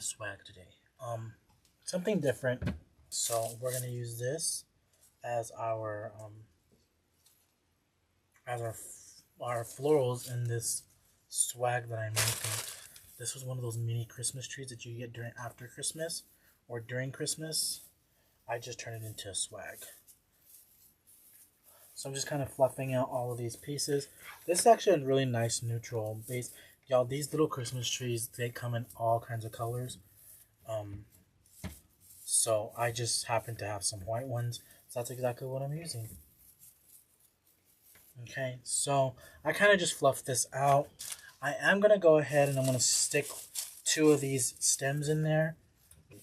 swag today. Something different. So we're gonna use this as our florals in this swag that I'm making. This was one of those mini Christmas trees that you get during after Christmas or during Christmas. I just turned it into a swag. So I'm just kind of fluffing out all of these pieces. This is actually a really nice neutral base. Y'all, these little Christmas trees, they come in all kinds of colors. So I just happen to have some white ones. So that's exactly what I'm using. Okay, so I kind of just fluffed this out. I am going to go ahead and I'm going to stick 2 of these stems in there. Okay.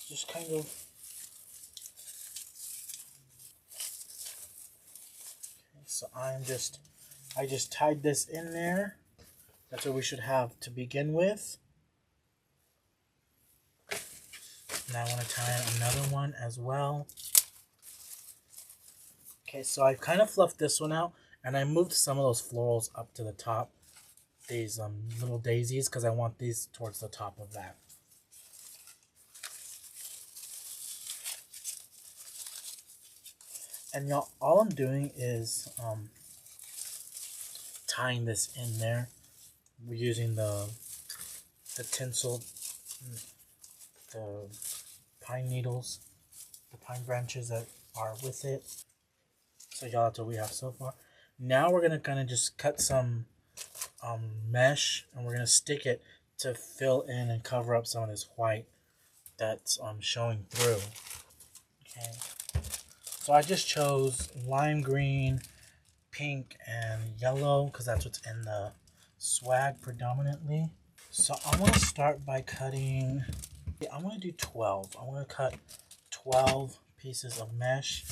Just kind of... Okay, so I just tied this in there. That's what we should have to begin with. Now I want to tie another one as well. Okay, so I've kind of fluffed this one out, and I moved some of those florals up to the top. These little daisies, because I want these towards the top of that. And y'all, all I'm doing is tying this in there. We're using the tinsel, the pine needles, the pine branches that are with it. So y'all, that's what we have so far. Now we're gonna kind of just cut some mesh, and we're gonna stick it to fill in and cover up some of this white that's showing through. Okay, so I just chose lime green, pink, and yellow because that's what's in the swag predominantly. So I want to start by cutting. I want to do 12. I want to cut 12 pieces of mesh.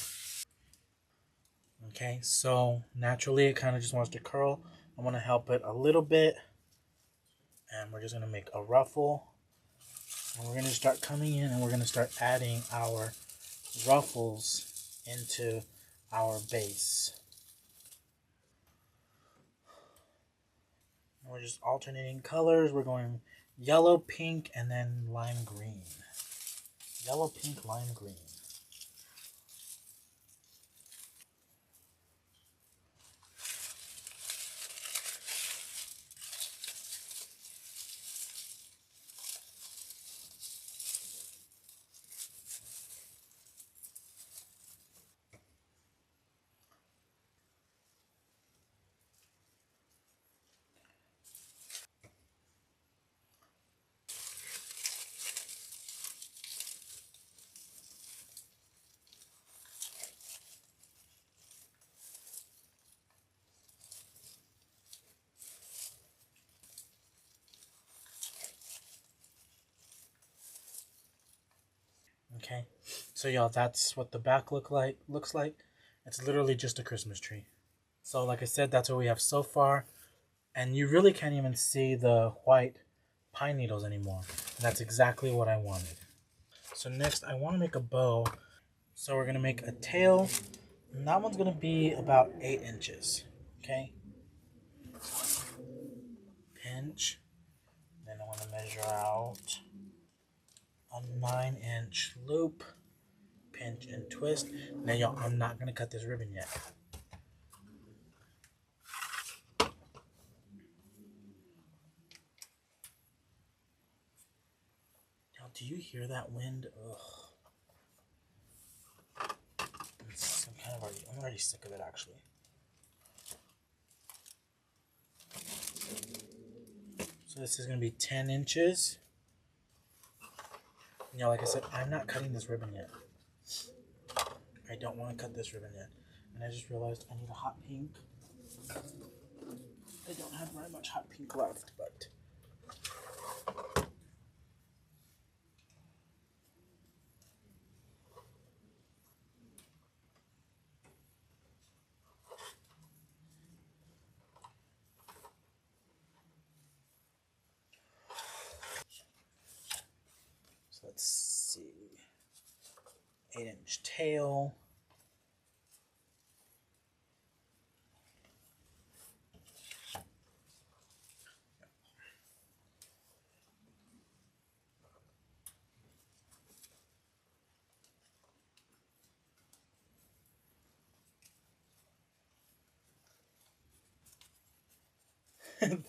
Okay, so naturally it kind of just wants to curl. I'm going to help it a little bit, and we're just going to make a ruffle. And we're going to start coming in, and we're going to start adding our ruffles into our base. And we're just alternating colors. We're going yellow, pink, and then lime green. Yellow, pink, lime green. Okay, so y'all, that's what the back looks like. It's literally just a Christmas tree. So like I said, that's what we have so far, and you really can't even see the white pine needles anymore. And that's exactly what I wanted. So next, I want to make a bow. So we're gonna make a tail, and that one's gonna be about 8 inches. Okay, pinch. Then I want to measure out a 9-inch loop. Pinch and twist. Now y'all, I'm not gonna cut this ribbon yet. Y'all, do you hear that wind? Ugh. I'm already sick of it actually. So this is gonna be 10 inches. And y'all, like I said, I'm not cutting this ribbon yet. I don't want to cut this ribbon yet. And I just realized I need a hot pink. I don't have very much hot pink left, but so let's see. 8-inch tail. That's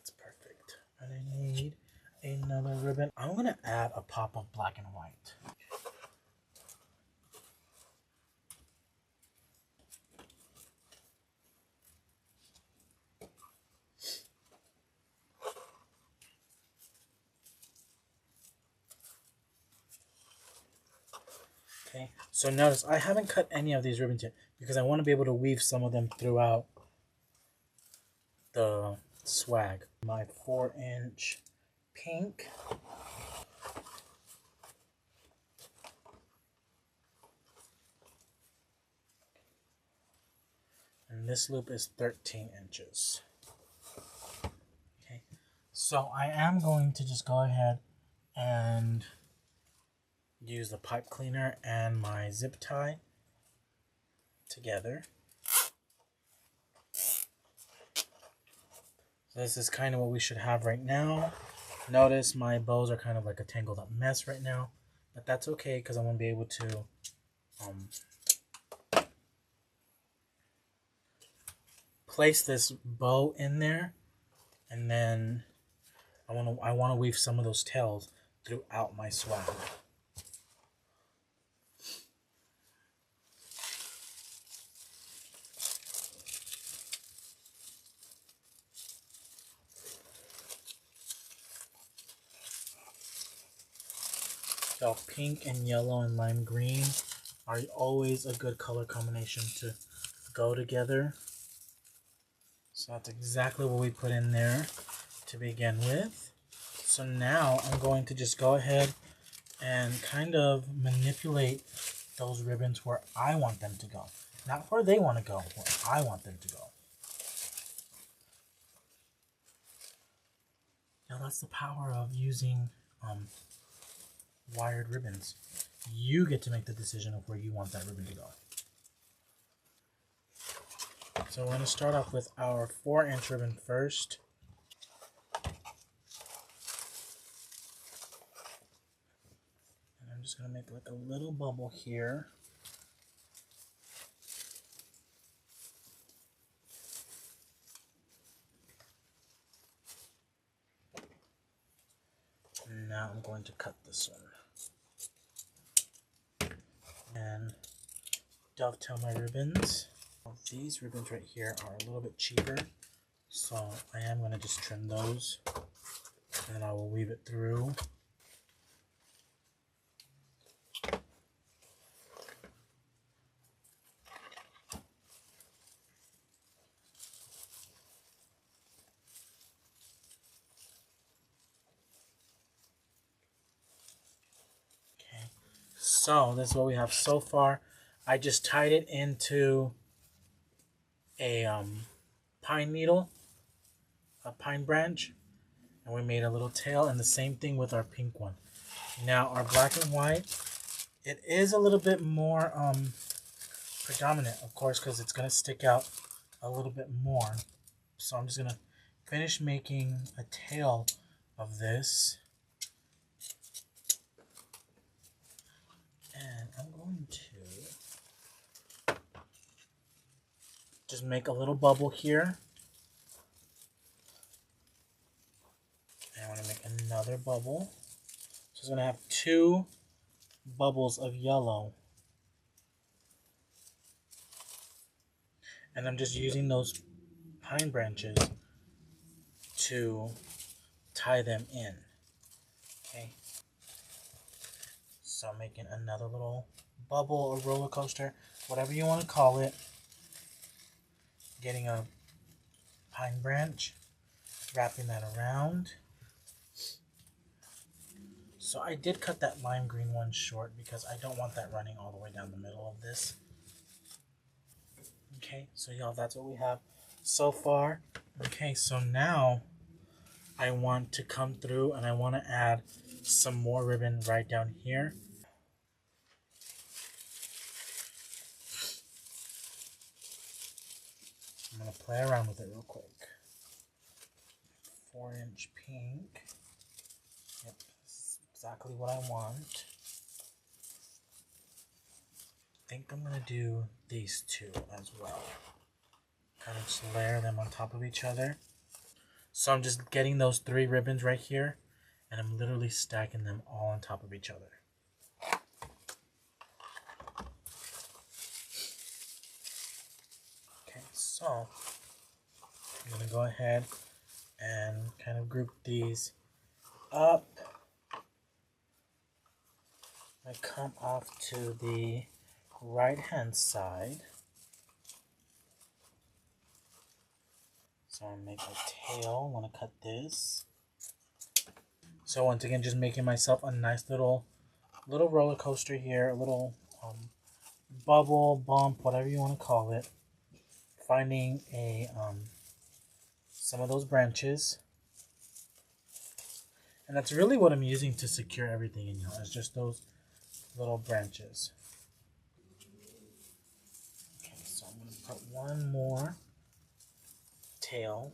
perfect. And I need another ribbon. I'm going to add a pop of black and white. Okay, so notice I haven't cut any of these ribbons yet because I want to be able to weave some of them throughout the swag. My 4-inch pink. And this loop is 13 inches. Okay, so I am going to just go ahead and use the pipe cleaner and my zip tie together. So this is kind of what we should have right now. Notice my bows are kind of like a tangled up mess right now, but that's okay because I'm going to be able to place this bow in there, and then I want to weave some of those tails throughout my swag. So pink and yellow and lime green are always a good color combination to go together. So that's exactly what we put in there to begin with. So now I'm going to just go ahead and kind of manipulate those ribbons where I want them to go. Not where they want to go, where I want them to go. Now that's the power of using wired ribbons. You get to make the decision of where you want that ribbon to go. So we're going to start off with our 4-inch ribbon first. And I'm just going to make like a little bubble here. And now I'm going to cut this one. And dovetail my ribbons. These ribbons right here are a little bit cheaper, so I am going to just trim those and I will weave it through. Okay, so this is what we have so far. I just tied it into a pine needle, a pine branch, and we made a little tail, and the same thing with our pink one. Now our black and white, it is a little bit more predominant, of course, because it's going to stick out a little bit more. So I'm just going to finish making a tail of this. And I'm going to just make a little bubble here. And I want to make another bubble. So it's going to have 2 bubbles of yellow. And I'm just using those pine branches to tie them in. Okay. So I'm making another little bubble or roller coaster, whatever you want to call it. Getting a pine branch, wrapping that around. So I did cut that lime green one short because I don't want that running all the way down the middle of this. Okay, so y'all, that's what we have so far. Okay, so now I want to come through and I want to add some more ribbon right down here. I'm going to play around with it real quick. 4-inch pink. exactly what I want. I think I'm gonna do these two as well. Kind of just layer them on top of each other. So I'm just getting those 3 ribbons right here, and I'm literally stacking them all on top of each other. Okay, so I'm gonna go ahead and kind of group these up. I come off to the right hand side. So I'm gonna make a tail. I want to cut this. So once again, just making myself a nice little roller coaster here, a little bubble, bump, whatever you want to call it. Finding a some of those branches, and that's really what I'm using to secure everything in here. It's just those little branches. Okay, so I'm gonna put one more tail,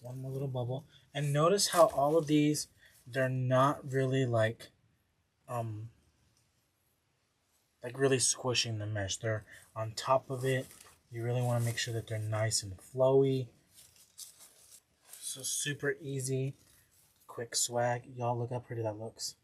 one more little bubble, and notice how all of these, they're not really like really squishing the mesh. They're on top of it. You really want to make sure that they're nice and flowy. So super easy, quick swag. Y'all look how pretty that looks.